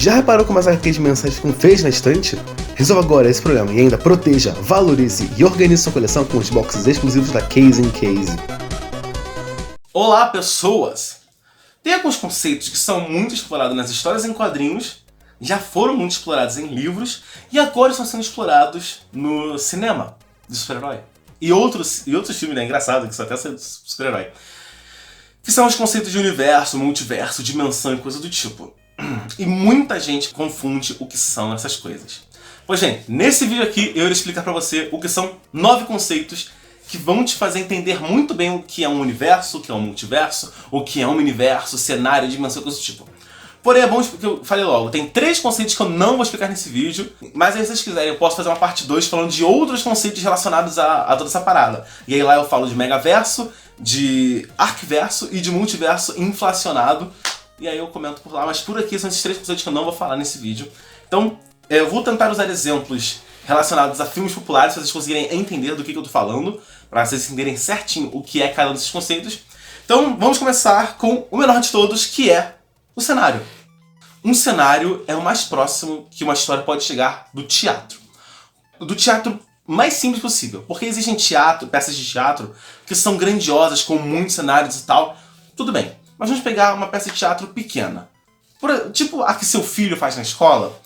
Já reparou como as HQs mensais ficam feias na estante? Resolva agora esse problema e ainda proteja, valorize e organize sua coleção com os boxes exclusivos da Case in Case. Olá, pessoas! Tem alguns conceitos que são muito explorados nas histórias em quadrinhos, já foram muito explorados em livros e agora estão sendo explorados no cinema de super-herói. E outros filmes, né? Engraçado, que são até super-herói. Que são os conceitos de universo, multiverso, dimensão e coisa do tipo. E muita gente confunde o que são essas coisas. Pois bem, nesse vídeo aqui eu irei explicar pra você o que são 9 conceitos que vão te fazer entender muito bem o que é um universo, o que é um multiverso, o que é um universo, cenário, dimensão e coisa do tipo. Porém é bom que eu falei logo, tem 3 conceitos que eu não vou explicar nesse vídeo, mas aí se vocês quiserem eu posso fazer uma parte 2 falando de outros conceitos relacionados a toda essa parada. E aí lá eu falo de megaverso, de arquiverso e de multiverso inflacionado. E aí eu comento por lá, mas por aqui são esses 3 conceitos que eu não vou falar nesse vídeo. Então eu vou tentar usar exemplos relacionados a filmes populares, para vocês conseguirem entender do que eu tô falando, para vocês entenderem certinho o que é cada um desses conceitos. Então vamos começar com o menor de todos, que é o cenário. Um cenário é o mais próximo que uma história pode chegar do teatro. Do teatro mais simples possível, porque existem peças de teatro que são grandiosas, com muitos cenários e tal, tudo bem. Mas vamos pegar uma peça de teatro pequena. Tipo a que seu filho faz na escola,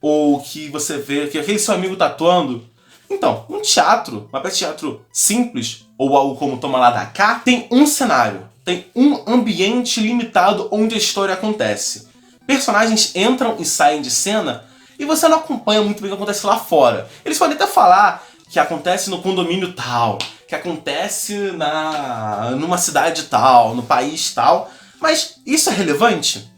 ou que você vê que aquele seu amigo tá atuando. Então, um teatro, uma peça de teatro simples, ou algo como Toma Lá da Cá, tem um cenário, tem um ambiente limitado onde a história acontece. Personagens entram e saem de cena e você não acompanha muito bem o que acontece lá fora. Eles podem até falar que acontece no condomínio tal, que acontece numa cidade tal, no país tal, mas isso é relevante?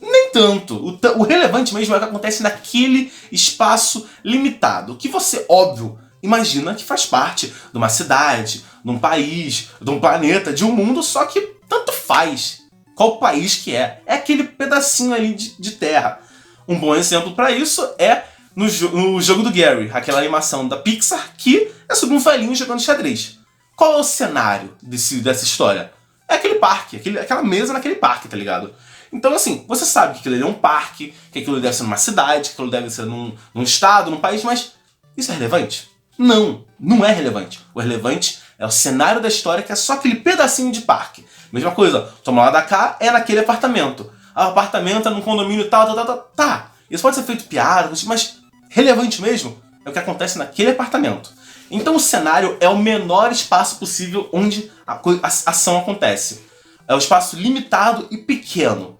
Nem tanto. O relevante mesmo é o que acontece naquele espaço limitado, que você, óbvio, imagina que faz parte de uma cidade, de um país, de um planeta, de um mundo, só que tanto faz qual país que é. É aquele pedacinho ali de terra. Um bom exemplo para isso é no jogo do Gary, aquela animação da Pixar que é sobre um velhinho jogando xadrez. Qual é o cenário dessa história? É aquele parque, aquela mesa naquele parque, tá ligado? Então assim, você sabe que aquilo ali é um parque, que aquilo deve ser numa cidade, que aquilo deve ser num estado, num país, mas isso é relevante? Não, não é relevante. O relevante é o cenário da história, que é só aquele pedacinho de parque. Mesma coisa, Toma Lá da Cá é naquele apartamento. O apartamento é num condomínio tal. Tá, isso pode ser feito piada, mas relevante mesmo é o que acontece naquele apartamento. Então o cenário é o menor espaço possível onde a ação acontece. É um espaço limitado e pequeno.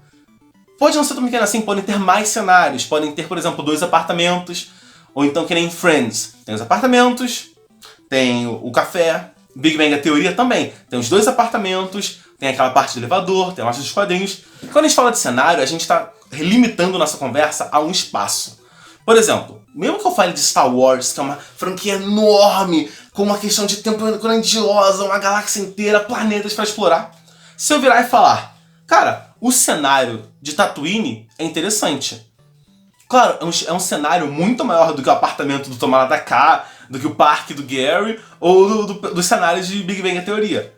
Pode não ser tão pequeno assim, podem ter mais cenários. Podem ter, por exemplo, 2 apartamentos. Ou então que nem Friends. Tem os apartamentos, tem o café. Big Bang Theory também. Tem os 2 apartamentos, tem aquela parte do elevador, tem a parte dos quadrinhos. Quando a gente fala de cenário, a gente está limitando nossa conversa a um espaço. Por exemplo, mesmo que eu fale de Star Wars, que é uma franquia enorme, com uma questão de tempo grandiosa, uma galáxia inteira, planetas para explorar. Se eu virar e falar, cara, o cenário de Tatooine é interessante. Claro, é um cenário muito maior do que o apartamento do Toma Lá da Cá, do que o parque do Gary, ou dos cenários de Big Bang Theory.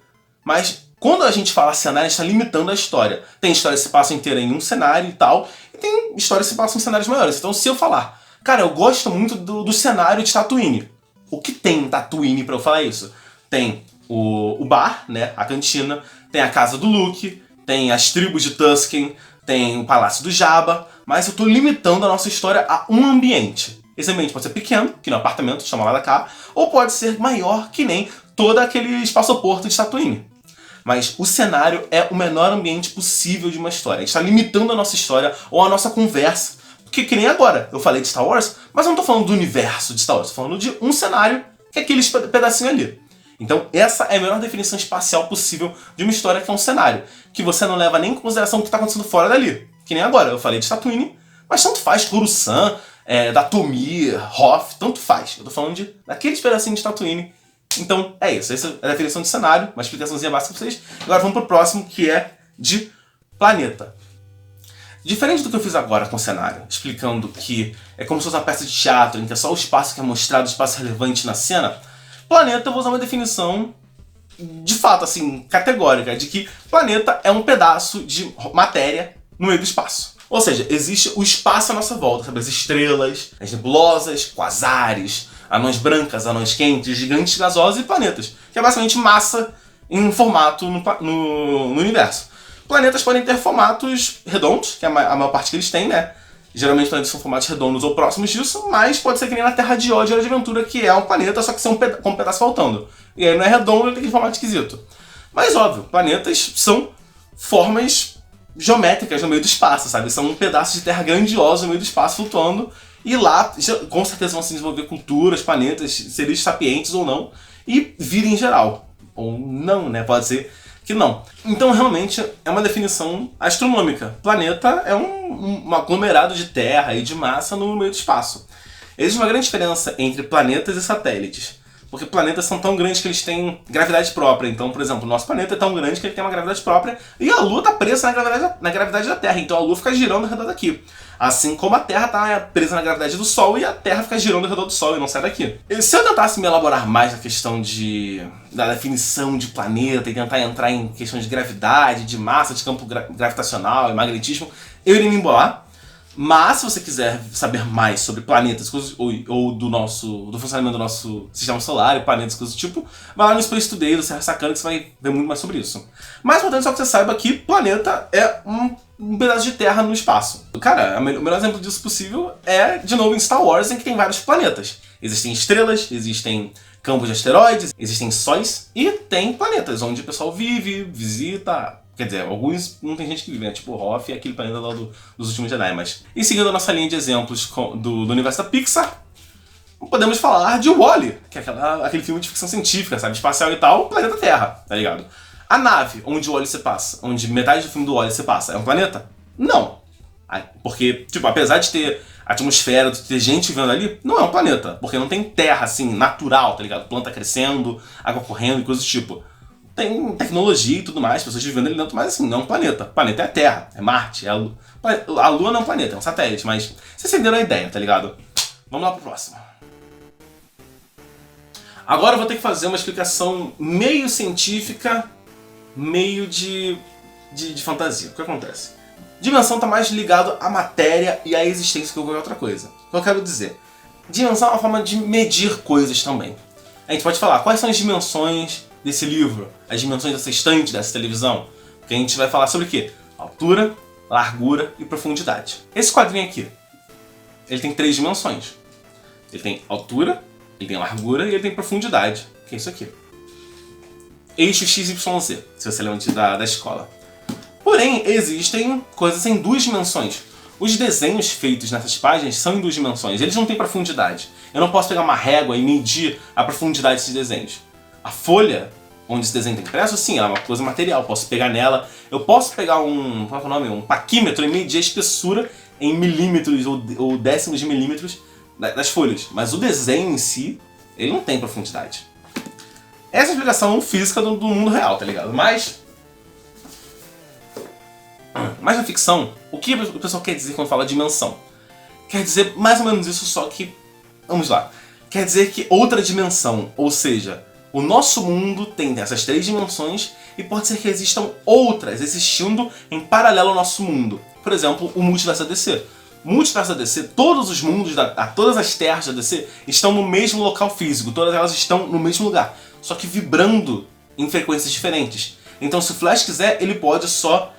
Mas quando a gente fala cenário, a gente está limitando a história. Tem histórias que se passam inteira em um cenário e tal, e tem histórias que se passam em cenários maiores. Então se eu falar, cara, eu gosto muito do cenário de Tatooine. O que tem em Tatooine pra eu falar isso? Tem o bar, né, a cantina, tem a casa do Luke, tem as tribos de Tusken, tem o palácio do Jabba, mas eu tô limitando a nossa história a um ambiente. Esse ambiente pode ser pequeno, que no apartamento, chama Lá da Cá, ou pode ser maior, que nem todo aquele espaçoporto de Tatooine. Mas o cenário é o menor ambiente possível de uma história. A gente está limitando a nossa história ou a nossa conversa. Porque que nem agora, eu falei de Star Wars, mas eu não tô falando do universo de Star Wars, tô falando de um cenário, que é aquele pedacinho ali. Então essa é a melhor definição espacial possível de uma história, que é um cenário, que você não leva nem em consideração o que está acontecendo fora dali. Que nem agora, eu falei de Tatooine, mas tanto faz Coruscant, Dathomir, Hoth, tanto faz. Eu tô falando daqueles pedacinhos de Tatooine. Então é isso, essa é a definição de cenário, uma explicaçãozinha básica pra vocês. Agora vamos pro próximo, que é de planeta. Diferente do que eu fiz agora com o cenário, explicando que é como se fosse uma peça de teatro, em que é só o espaço que é mostrado, o espaço relevante na cena, planeta eu vou usar uma definição de fato, assim, categórica, de que planeta é um pedaço de matéria no meio do espaço. Ou seja, existe o espaço à nossa volta, sabe? As estrelas, as nebulosas, quasares, anões brancas, anões quentes, gigantes gasosos e planetas, que é basicamente massa em formato no universo. Planetas podem ter formatos redondos, que é a maior parte que eles têm, né? Geralmente planetas são formatos redondos ou próximos disso, mas pode ser que nem na Terra de Hora de Aventura, que é um planeta, só que com um pedaço faltando. E aí não é redondo, ele tem aquele formato esquisito. Mas óbvio, planetas são formas geométricas no meio do espaço, sabe? São um pedaço de terra grandioso no meio do espaço flutuando. E lá, com certeza, vão se desenvolver culturas, planetas, seres sapientes ou não, e vida em geral. Ou não, né? Pode ser que não. Então, realmente, é uma definição astronômica. Planeta é um aglomerado de terra e de massa no meio do espaço. Existe uma grande diferença entre planetas e satélites. Porque planetas são tão grandes que eles têm gravidade própria. Então, por exemplo, o nosso planeta é tão grande que ele tem uma gravidade própria e a Lua está presa na gravidade da Terra. Então a Lua fica girando ao redor daqui. Assim como a Terra está presa na gravidade do Sol e a Terra fica girando ao redor do Sol e não sai daqui. E se eu tentasse me elaborar mais na questão da definição de planeta e tentar entrar em questão de gravidade, de massa, de campo gravitacional e magnetismo, eu iria me embolar. Mas, se você quiser saber mais sobre planetas ou do funcionamento do nosso sistema solar e planetas, coisas do tipo, vai lá no Space Today do Serra Sacana que você vai ver muito mais sobre isso. Mais importante só que você saiba que planeta é um pedaço de terra no espaço. Cara, o melhor exemplo disso possível é, de novo, em Star Wars, em que tem vários planetas. Existem estrelas, existem campos de asteroides, existem sóis e tem planetas, onde o pessoal vive, visita. Quer dizer, alguns não tem gente que vive, né? Tipo o Hoth e aquele planeta lá dos últimos Jedi, mas... E seguindo a nossa linha de exemplos do universo da Pixar, podemos falar de WALL-E, que é aquele filme de ficção científica, sabe? Espacial e tal, planeta Terra, tá ligado? A nave onde o WALL-E se passa, onde metade do filme do WALL-E se passa, é um planeta? Não. Porque, tipo, apesar de ter atmosfera, de ter gente vivendo ali, não é um planeta. Porque não tem terra, assim, natural, tá ligado? Planta crescendo, água correndo e coisas do tipo. Tem tecnologia e tudo mais, pessoas vivendo ali dentro, mas assim, não é um planeta. O planeta é a Terra, é Marte, é a Lua. A Lua não é um planeta, é um satélite, mas vocês entenderam a ideia, tá ligado? Vamos lá pro próximo. Agora eu vou ter que fazer uma explicação meio científica, meio de fantasia. O que acontece? Dimensão está mais ligado à matéria e à existência que eu vou ver outra coisa. O que eu quero dizer? Dimensão é uma forma de medir coisas também. A gente pode falar quais são as dimensões desse livro, as dimensões dessa estante, dessa televisão. Porque a gente vai falar sobre o quê? Altura, largura e profundidade. Esse quadrinho aqui, ele tem 3 dimensões. Ele tem altura, ele tem largura e ele tem profundidade, que é isso aqui. Eixo XYZ, se você lembra da escola. Porém, existem coisas em 2 dimensões. Os desenhos feitos nessas páginas são em 2 dimensões, eles não têm profundidade. Eu não posso pegar uma régua e medir a profundidade desses desenhos. A folha, onde esse desenho está impresso, sim, ela é uma coisa material, eu posso pegar nela. Eu posso pegar um paquímetro e medir a espessura em milímetros ou décimos de milímetros das folhas. Mas o desenho em si, ele não tem profundidade. Essa é a explicação física do mundo real, tá ligado? Mas na ficção, o que o pessoal quer dizer quando fala dimensão? Quer dizer mais ou menos isso, só que... Vamos lá. Quer dizer que outra dimensão, ou seja... O nosso mundo tem essas 3 dimensões e pode ser que existam outras existindo em paralelo ao nosso mundo. Por exemplo, o multiverso da DC. O multiverso da DC, todos os mundos, todas as terras da DC estão no mesmo local físico, todas elas estão no mesmo lugar, só que vibrando em frequências diferentes. Então se o Flash quiser, ele pode só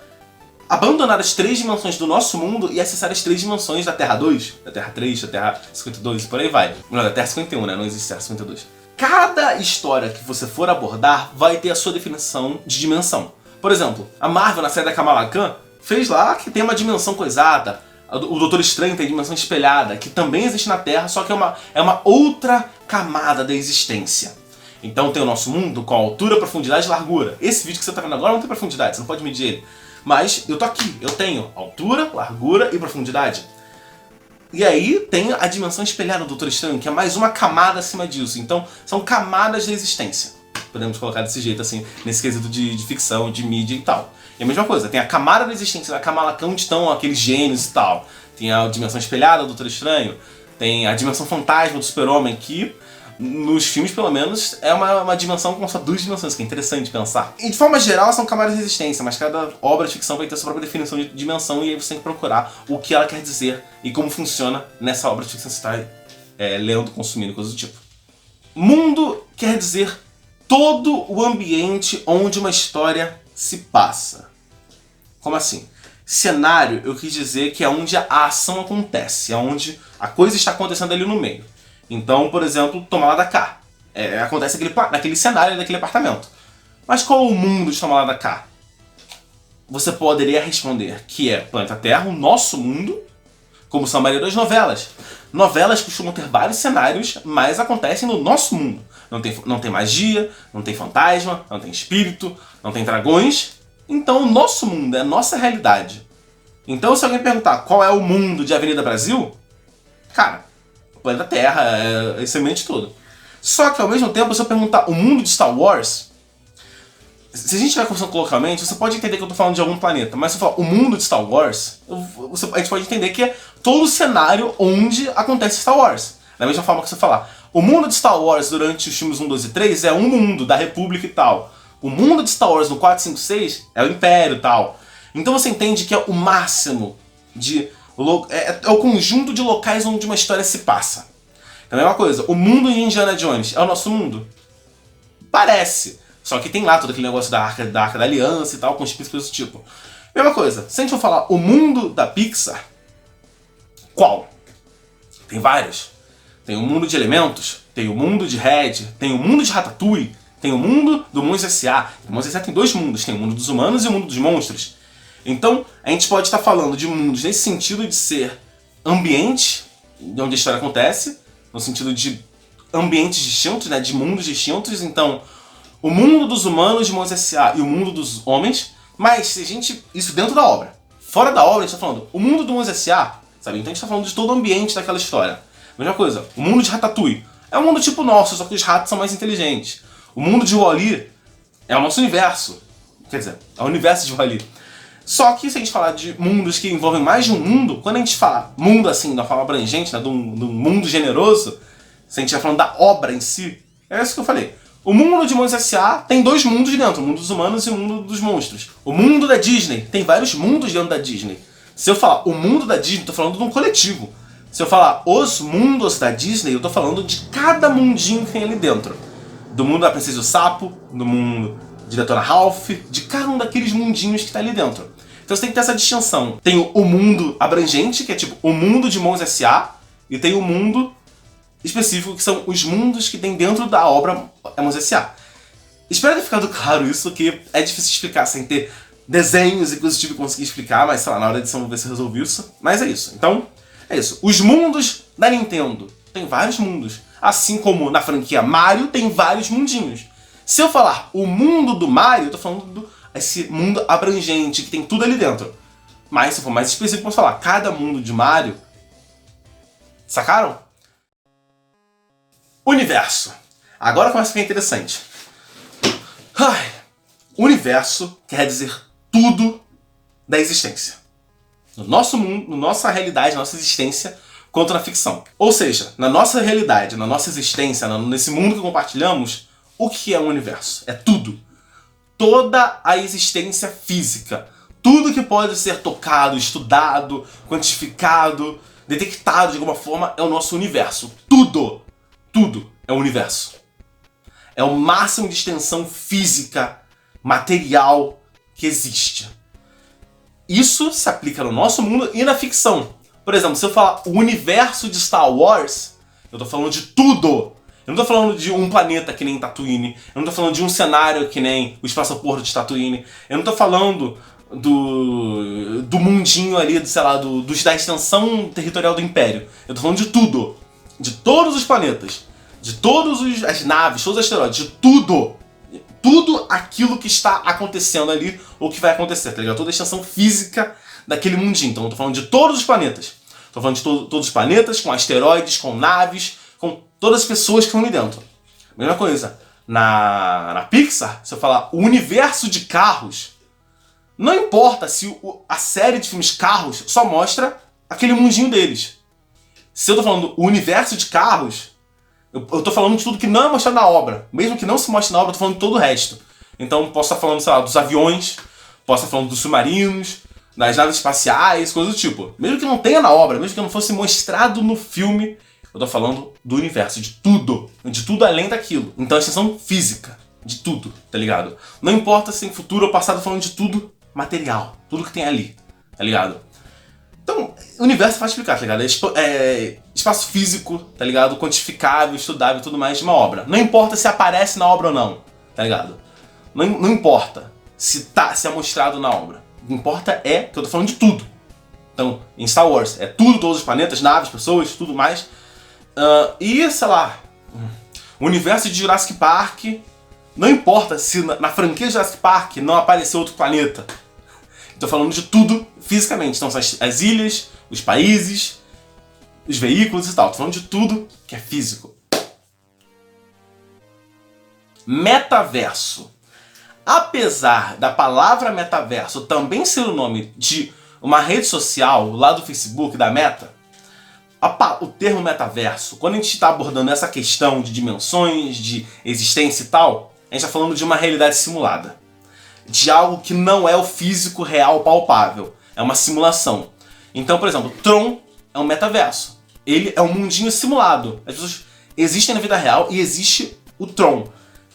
abandonar as 3 dimensões do nosso mundo e acessar as 3 dimensões da Terra 2, da Terra 3, da Terra 52 e por aí vai. Não, da Terra 51, né? Não existe Terra 52. Cada história que você for abordar vai ter a sua definição de dimensão. Por exemplo, a Marvel, na série da Kamala Khan, fez lá que tem uma dimensão coisada. O Doutor Estranho tem dimensão espelhada, que também existe na Terra, só que é uma outra camada da existência. Então tem o nosso mundo com altura, profundidade e largura. Esse vídeo que você está vendo agora não tem profundidade, você não pode medir ele. Mas eu tô aqui, eu tenho altura, largura e profundidade. E aí tem a dimensão espelhada do Doutor Estranho, que é mais uma camada acima disso. Então, são camadas da existência. Podemos colocar desse jeito, assim, nesse quesito de ficção, de mídia e tal. E a mesma coisa, tem a camada da existência da Kamala Khan, onde estão aqueles gênios e tal. Tem a dimensão espelhada do Doutor Estranho. Tem a dimensão fantasma do Super-Homem, que nos filmes, pelo menos, é uma dimensão com só 2 dimensões, que é interessante pensar. E de forma geral, são camadas de existência, mas cada obra de ficção vai ter sua própria definição de dimensão, e aí você tem que procurar o que ela quer dizer e como funciona nessa obra de ficção que você está lendo, consumindo, coisas do tipo. Mundo quer dizer todo o ambiente onde uma história se passa. Como assim? Cenário, eu quis dizer que é onde a ação acontece, é onde a coisa está acontecendo ali no meio. Então, por exemplo, Toma Lá da Cá. Acontece naquele cenário, naquele apartamento. Mas qual é o mundo de Toma Lá da Cá? Você poderia responder que é Planeta Terra, o nosso mundo, como são a maioria das novelas. Novelas costumam ter vários cenários, mas acontecem no nosso mundo. Não tem magia, não tem fantasma, não tem espírito, não tem dragões. Então o nosso mundo é a nossa realidade. Então se alguém perguntar qual é o mundo de Avenida Brasil, cara, o planeta Terra é esse ambiente todo. Só que ao mesmo tempo, se eu perguntar o mundo de Star Wars, se a gente estiver conversando colocalmente, você pode entender que eu estou falando de algum planeta, mas se eu falar o mundo de Star Wars, a gente pode entender que é todo o cenário onde acontece Star Wars. Da mesma forma que você falar, o mundo de Star Wars durante os filmes 1, 2 e 3 é um mundo da República e tal. O mundo de Star Wars no 4, 5, 6 é o Império e tal. Então você entende que é o máximo de... É o conjunto de locais onde uma história se passa. Então é uma coisa, o mundo de Indiana Jones é o nosso mundo? Parece. Só que tem lá todo aquele negócio da Arca da Aliança e tal, com espíritos desse tipo. Mesma coisa, se a gente for falar o mundo da Pixar, qual? Tem vários. Tem o mundo de Elementos, tem o mundo de Red, tem o mundo de Ratatouille, tem o mundo do Monstros S.A. O Monstros S.A. tem 2 mundos, tem o mundo dos humanos e o mundo dos monstros. Então, a gente pode estar falando de mundos nesse sentido de ser ambiente, onde a história acontece, no sentido de ambientes distintos, né, de mundos distintos. Então, o mundo dos humanos de Monstros S.A. e o mundo dos homens, mas se a gente... Isso dentro da obra. Fora da obra, a gente está falando o mundo do Monstros S.A., sabe? Então a gente está falando de todo o ambiente daquela história. Mesma coisa, o mundo de Ratatouille. É um mundo tipo nosso, só que os ratos são mais inteligentes. O mundo de Wall-E é o nosso universo. Quer dizer, é o universo de Wall-E. Só que se a gente falar de mundos que envolvem mais de um mundo, quando a gente fala mundo assim, da forma abrangente, né, de um mundo generoso, se a gente estiver falando da obra em si, é isso que eu falei. O mundo de Monstros S.A. tem 2 mundos dentro, o mundo dos humanos e o mundo dos monstros. O mundo da Disney tem vários mundos dentro da Disney. Se eu falar o mundo da Disney, eu tô falando de um coletivo. Se eu falar os mundos da Disney, eu tô falando de cada mundinho que tem ali dentro. Do mundo da Princesa e o Sapo, do mundo de Detona Ralph, de cada um daqueles mundinhos que tá ali dentro. Então você tem que ter essa distinção. Tem o mundo abrangente, que é tipo o mundo de Monstros S.A., e tem o mundo específico, que são os mundos que tem dentro da obra Monstros S.A. Espero ter ficado claro isso, que é difícil explicar sem ter desenhos e coisas do tipo que conseguir explicar, mas sei lá, na hora da edição vou ver se eu resolvi isso. Mas é isso. Então, é isso. Os mundos da Nintendo. Tem vários mundos. Assim como na franquia Mario tem vários mundinhos. Se eu falar o mundo do Mario, eu tô falando desse mundo abrangente, que tem tudo ali dentro. Mas se for mais específico, posso falar cada mundo de Mario. Sacaram? Universo. Agora começa a ficar interessante. Universo quer dizer tudo da existência. No nosso mundo, na nossa realidade, na nossa existência, quanto na ficção. Ou seja, na nossa realidade, na nossa existência, nesse mundo que compartilhamos, o que é um universo? É tudo. Toda a existência física. Tudo que pode ser tocado, estudado, quantificado, detectado de alguma forma é o nosso universo. Tudo. Tudo é o universo. É o máximo de extensão física, material que existe. Isso se aplica no nosso mundo e na ficção. Por exemplo, se eu falar o universo de Star Wars, eu tô falando de tudo. Eu não tô falando de um planeta que nem Tatooine. Eu não tô falando de um cenário que nem o espaço-aeroporto de Tatooine. Eu não tô falando do mundinho ali, sei lá, da extensão territorial do Império. Eu tô falando de tudo. De todos os planetas. De todas as naves, todos os asteroides. De tudo. Tudo aquilo que está acontecendo ali, ou que vai acontecer, tá ligado? Toda a extensão física daquele mundinho. Então eu tô falando de todos os planetas. Tô falando de todos os planetas, com asteroides, com naves, com todas as pessoas que estão ali dentro. Mesma coisa. Na Pixar, se eu falar o universo de carros, não importa se a série de filmes Carros só mostra aquele mundinho deles. Se eu tô falando o universo de carros, Eu tô falando de tudo que não é mostrado na obra. Mesmo que não se mostre na obra, eu tô falando de todo o resto. Então posso estar falando, sei lá, dos aviões, posso estar falando dos submarinos, das naves espaciais, coisas do tipo. Mesmo que não tenha na obra, mesmo que não fosse mostrado no filme, eu tô falando do universo, de tudo além daquilo. Então é extensão física, de tudo, tá ligado? Não importa se em futuro ou passado, eu tô falando de tudo material, tudo que tem ali, tá ligado? Então, o universo é fácil explicar, tá ligado? É espaço físico, tá ligado? Quantificável, estudável e tudo mais de uma obra. Não importa se aparece na obra ou não, tá ligado? Não importa se é mostrado na obra. O que importa é que eu tô falando de tudo. Então, em Star Wars, é tudo, todos os planetas, naves, pessoas, tudo mais. E, sei lá, o universo de Jurassic Park, não importa se na franquia Jurassic Park não apareceu outro planeta. Estou falando de tudo fisicamente. Então, as ilhas, os países, os veículos e tal. Estou falando de tudo que é físico. Metaverso. Apesar da palavra metaverso também ser o nome de uma rede social lá do Facebook, da Meta, o termo metaverso, quando a gente está abordando essa questão de dimensões, de existência e tal, a gente está falando de uma realidade simulada. De algo que não é o físico real palpável. É uma simulação. Então, por exemplo, Tron é um metaverso. Ele é um mundinho simulado. As pessoas existem na vida real e existe o Tron,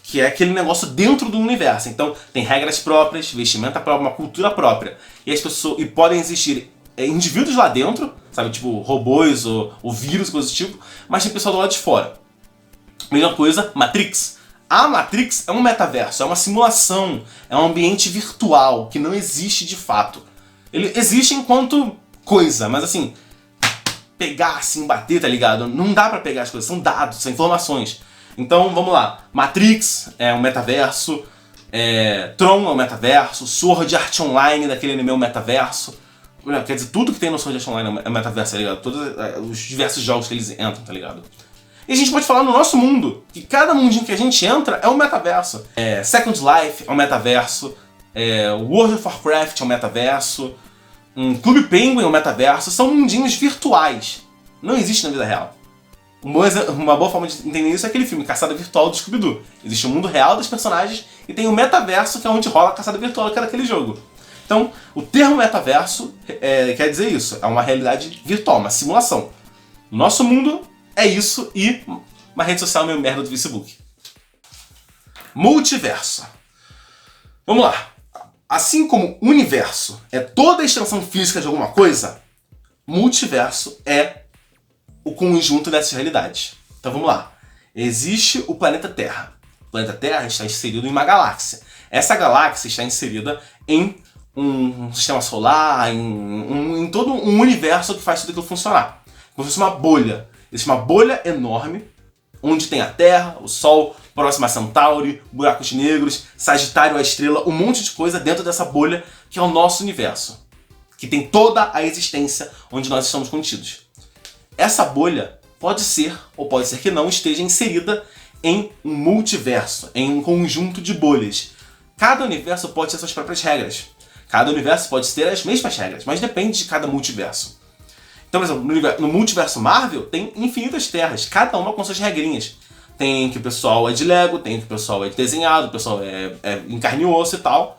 que é aquele negócio dentro do universo. Então, tem regras próprias, vestimenta própria, uma cultura própria. E as pessoas podem existir indivíduos lá dentro, sabe, tipo robôs ou vírus, coisas do tipo, mas tem pessoal do lado de fora. Mesma coisa, Matrix. A Matrix é um metaverso, é uma simulação, é um ambiente virtual que não existe de fato. Ele existe enquanto coisa, mas assim, pegar assim, bater, tá ligado? Não dá pra pegar as coisas, são dados, são informações. Então, vamos lá. Matrix é um metaverso, Tron é um metaverso, Sword Art Online daquele anime é um metaverso. Quer dizer, tudo que tem no Sword Art Online é metaverso, tá ligado? Todos os diversos jogos que eles entram, tá ligado? E a gente pode falar no nosso mundo, que cada mundinho que a gente entra é um metaverso. Second Life é um metaverso, World of Warcraft é um metaverso, Clube Penguin é um metaverso, são mundinhos virtuais. Não existe na vida real. Uma boa forma de entender isso é aquele filme, Caçada Virtual do Scooby-Doo. Existe o mundo real dos personagens e tem o metaverso, que é onde rola a caçada virtual, que é daquele jogo. Então, o termo metaverso quer dizer isso, é uma realidade virtual, uma simulação. No nosso mundo é isso e uma rede social meio merda do Facebook. Multiverso. Vamos lá. Assim como universo é toda a extensão física de alguma coisa, multiverso é o conjunto dessas realidades. Então vamos lá. Existe o planeta Terra. O planeta Terra está inserido em uma galáxia. Essa galáxia está inserida em um sistema solar, em todo um universo que faz tudo aquilo funcionar. Como se fosse uma bolha. Existe uma bolha enorme, onde tem a Terra, o Sol, Próxima Centauri, buracos negros, Sagitário, a estrela, um monte de coisa dentro dessa bolha que é o nosso universo. Que tem toda a existência onde nós estamos contidos. Essa bolha pode ser, ou pode ser que não, esteja inserida em um multiverso, em um conjunto de bolhas. Cada universo pode ter suas próprias regras. Cada universo pode ter as mesmas regras, mas depende de cada multiverso. Então, por exemplo, no multiverso Marvel tem infinitas terras, cada uma com suas regrinhas. Tem que o pessoal é de Lego, tem que o pessoal é desenhado, o pessoal é em carne e osso e tal.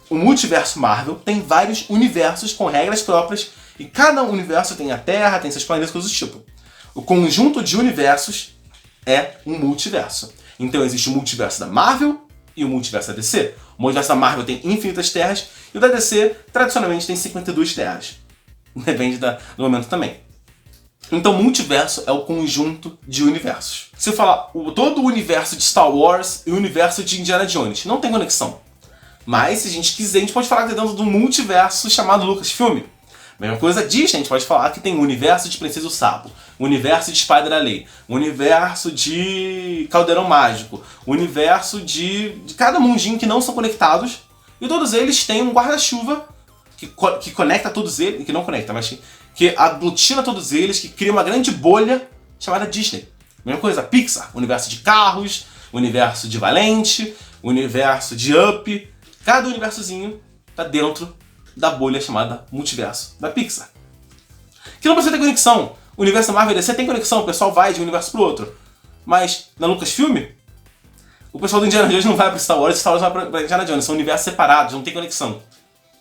O multiverso Marvel tem vários universos com regras próprias e cada universo tem a Terra, tem seus planetas, coisas do tipo. O conjunto de universos é um multiverso. Então existe o multiverso da Marvel e o multiverso da DC. O multiverso da Marvel tem infinitas terras e o da DC, tradicionalmente, tem 52 terras. Depende do momento também. Então, multiverso é o conjunto de universos. Se eu falar todo o universo de Star Wars e o universo de Indiana Jones, não tem conexão. Mas, se a gente quiser, a gente pode falar que é dentro de um multiverso chamado Lucasfilm. Mesma coisa, Disney, a gente pode falar que tem o universo de Princesa e o Sapo, o universo de Espada da Lei, o universo de Caldeirão Mágico, o universo de cada mundinho que não são conectados, e todos eles têm um guarda-chuva que conecta todos eles, que não conecta, mas que aglutina todos eles, que cria uma grande bolha chamada Disney. Mesma coisa, Pixar, universo de carros, universo de Valente, universo de Up, cada universozinho tá dentro da bolha chamada multiverso da Pixar. Que não precisa ter conexão. O universo da Marvel e DC tem conexão, o pessoal vai de um universo pro outro. Mas na Lucasfilm, o pessoal do Indiana Jones não vai pro Star Wars vai pra Indiana Jones. São universos separados, não tem conexão.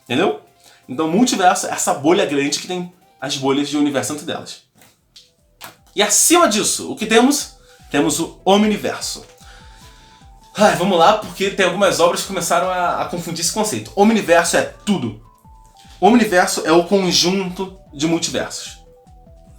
Entendeu? Então o multiverso é essa bolha grande que tem as bolhas de universo entre delas. E acima disso, o que temos? Temos o Omniverso. Vamos lá, porque tem algumas obras que começaram a confundir esse conceito. Omniverso é tudo. Omniverso é o conjunto de multiversos.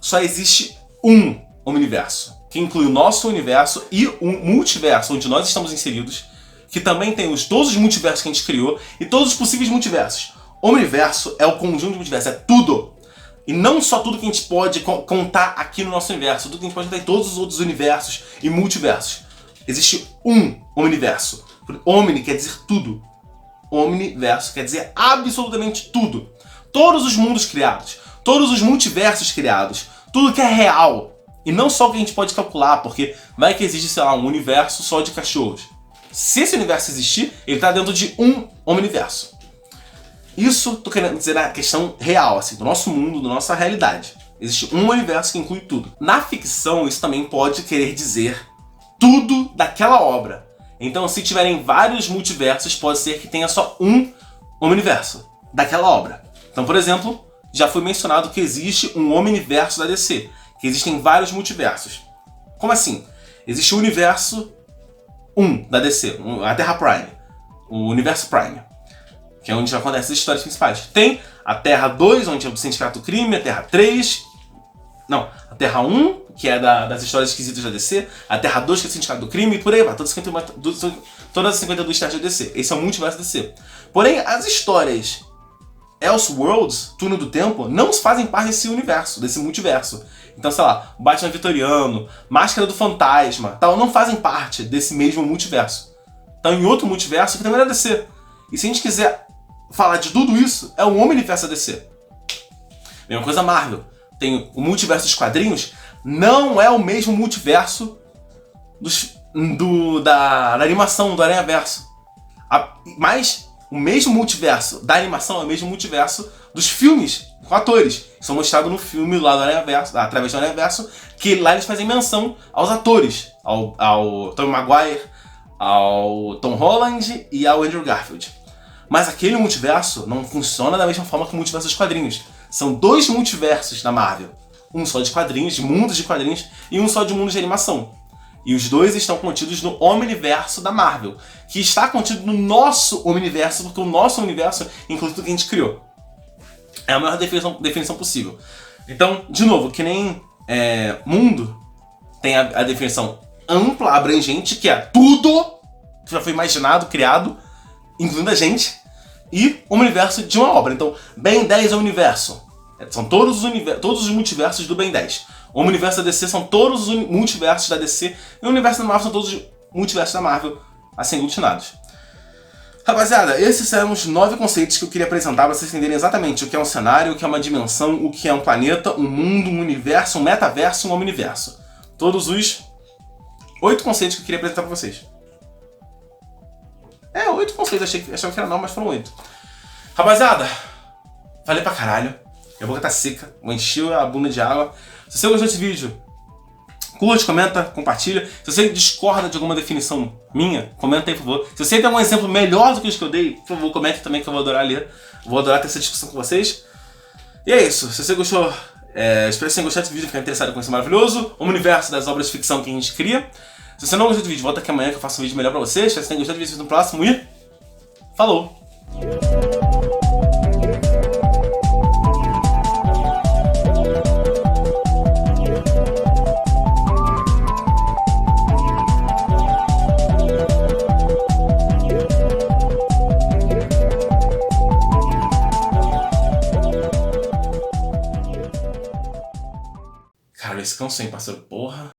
Só existe um Omniverso, que inclui o nosso universo e o multiverso, onde nós estamos inseridos, que também tem todos os multiversos que a gente criou e todos os possíveis multiversos. Omniverso é o conjunto de multiversos, é tudo. E não só tudo que a gente pode contar aqui no nosso universo, tudo que a gente pode contar em todos os outros universos e multiversos. Existe um Omniverso. Omni quer dizer tudo. Omniverso quer dizer absolutamente tudo. Todos os mundos criados, todos os multiversos criados, tudo que é real. E não só o que a gente pode calcular, porque vai que existe, sei lá, um universo só de cachorros. Se esse universo existir, ele está dentro de um Omniverso. Isso tô querendo dizer na questão real, assim, do nosso mundo, da nossa realidade. Existe um universo que inclui tudo. Na ficção, isso também pode querer dizer tudo daquela obra. Então, se tiverem vários multiversos, pode ser que tenha só um Omniverso daquela obra. Então, por exemplo, já foi mencionado que existe um Omniverso da DC, que existem vários multiversos. Como assim? Existe o universo 1 da DC, a Terra Prime, o Universo Prime, que é onde acontecem as histórias principais. Tem a Terra 2, onde é o Sindicato do Crime, a Terra 3... Não, a Terra 1, que é das histórias esquisitas da DC, a Terra 2, que é o Sindicato do Crime, e por aí vai, todas as 52 terras da DC. Esse é o multiverso da DC. Porém, as histórias Elseworlds, Túnel do Tempo, não fazem parte desse universo, desse multiverso. Então, sei lá, Batman Vitoriano, Máscara do Fantasma, tal, não fazem parte desse mesmo multiverso. Estão em outro multiverso que também é da DC. E se a gente quiser falar de tudo isso, é um Omniverso da DC. Mesma coisa Marvel. Tem o multiverso dos quadrinhos, não é o mesmo multiverso da animação, do Aranhaverso. Mas o mesmo multiverso da animação é o mesmo multiverso dos filmes com atores. São mostrados no filme lá do Aranhaverso, através do Aranhaverso, que lá eles fazem menção aos atores, ao Tobey Maguire, ao Tom Holland e ao Andrew Garfield. Mas aquele multiverso não funciona da mesma forma que o multiverso dos quadrinhos. São dois multiversos da Marvel. Um só de quadrinhos, de mundos de quadrinhos, e um só de mundos de animação. E os dois estão contidos no Omniverso da Marvel, que está contido no nosso Omniverso, porque o nosso universo inclui tudo que a gente criou. É a maior definição possível. Então, de novo, que nem mundo tem a definição ampla, abrangente, que é tudo que já foi imaginado, criado, incluindo a gente, e o universo de uma obra. Então, Ben 10 é o universo. São todos os multiversos do Ben 10. O universo da DC são todos os multiversos da DC, e o universo da Marvel são todos os multiversos da Marvel, assim aglutinados. Rapaziada, esses são os 9 conceitos que eu queria apresentar para vocês entenderem exatamente o que é um cenário, o que é uma dimensão, o que é um planeta, um mundo, um universo, um metaverso e um omniverso. Todos os 8 conceitos que eu queria apresentar para vocês. 8 conceitos, achava que era 9, mas foram 8. Rapaziada, falei pra caralho. Minha boca tá seca, vou encher a bunda de água. Se você gostou desse vídeo, curte, comenta, compartilha. Se você discorda de alguma definição minha, comenta aí, por favor. Se você tem algum exemplo melhor do que os que eu dei, por favor, comente também, que eu vou adorar ler. Vou adorar ter essa discussão com vocês. E é isso. Se você gostou, espero que você tenha gostado desse vídeo, ficar interessado com esse maravilhoso universo das obras de ficção que a gente cria. Se você não gostou do vídeo, volta aqui amanhã que eu faço um vídeo melhor pra vocês. Espero que você tenha gostado do vídeo no próximo e... falou! Cara, esse cão sem, parceiro, porra.